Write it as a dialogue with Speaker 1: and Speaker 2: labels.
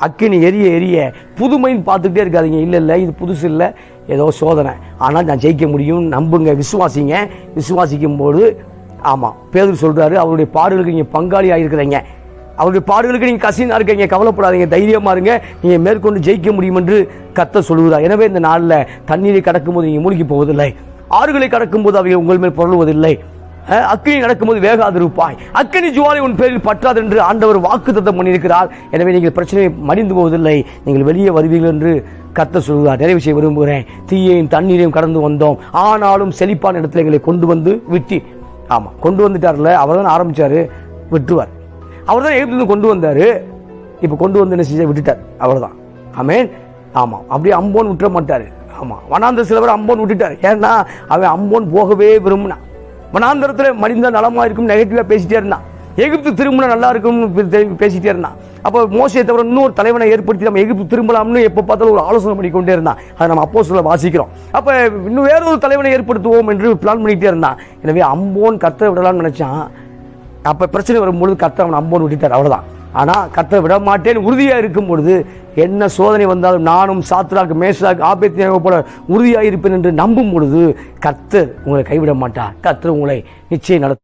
Speaker 1: அக்கினி எரிய எரிய புதுமைன்னு பார்த்துக்கிட்டே இருக்காதிங்க. இல்லை இது புதுசு இல்லை, ஏதோ சோதனை, ஆனால் நான் ஜெயிக்க முடியும், நம்புங்க, விசுவாசிங்க. விசுவாசிக்கும் போது ஆமாம் பேதுரு சொல்கிறாரு, அவருடைய பாடுகளுக்கு நீங்கள் பங்காளி ஆகிருக்கிறீங்க, அவருடைய பாடுகளுக்கு நீங்கள் கசினாக இருக்கீங்க, கவலைப்படாதீங்க, தைரியமாக இருங்க, நீங்கள் மேற்கொண்டு ஜெயிக்க முடியும் என்று கர்த்தர் சொல்கிறார். எனவே இந்த நாளில் தண்ணீரை கடக்கும்போது நீங்கள் மூழ்கி போவதில்லை, ஆறுகளை கடக்கும்போது அவை உங்கள் மேல் புரளுவதில்லை, அக்கினி நடக்கும்போது வேகாதிருப்பாய், அக்கினி ஜுவாலை உன் பேரில் பற்றாது என்று ஆண்டவர் வாக்குத்தத்தம் பண்ணியிருக்கிறார். எனவே நீங்கள் பிரச்சனையை மடிந்து போவதில்லை, நீங்கள் வெளியே வருவீர்கள் என்று கர்த்தர் சொல்கிறார். நிறைய விஷயம் விரும்புகிறேன். தீயையும் தண்ணீரையும் கடந்து வந்தோம், ஆனாலும் செழிப்பான இடத்துல எங்களை கொண்டு வந்து விட்டு, ஆமாம் கொண்டு வந்துட்டார்ல, அவர் தான் ஆரம்பித்தார், விட்டுருவார். அவர் தான் எகிப்திலிருந்து கொண்டு வந்தார், இப்போ கொண்டு வந்து என்ன செஞ்ச விட்டுட்டார், அவர் தான். ஆமேன். ஆமாம், அப்படியே அம்போன் விட்டுற மாட்டார். ஆமாம், வனாந்தர சில பேர் அம்போன் விட்டுட்டார். ஏன்னா அவன் அம்போன் போகவே விரும்பினான். வனாந்தரத்தில் மடிந்த நலமாக இருக்கும் நெகட்டிவாக பேசிட்டே இருந்தான். எகிப்து திரும்பினா நல்லா இருக்கும்னு பேசிட்டே இருந்தான். அப்போ மோசையை தவிர இன்னொரு தலைவனை ஏற்படுத்தி நம்ம எகிப்து திரும்பலாம்னு எப்போ பார்த்தாலும் ஒரு ஆலோசனை பண்ணிக்கொண்டே இருந்தான். அதை நம்ம அப்போஸ்தலர்ல வாசிக்கிறோம். அப்போ இன்னும் வேறொரு தலைவனை ஏற்படுத்துவோம் என்று பிளான் பண்ணிக்கிட்டே இருந்தான். எனவே அம்போன் கர்த்தரை விடலாம்னு நினைச்சான். அப்போ பிரச்சனை வரும்பொழுது கர்த்தர் அவன் அம்போன் விட்டுட்டார், அவ்வளோதான். ஆனால் கர்த்தரை விட மாட்டேன்னு உறுதியாக இருக்கும் பொழுது என்ன சோதனை வந்தாலும் நானும் சாத்ராக் மேஷாக் ஆபேத்நேகோ போல உறுதியாக இருப்பேன் என்று நம்பும் பொழுது கர்த்தர் உங்களை கைவிட மாட்டார். கர்த்தர் உங்களை நிச்சயம் நடத்தும்.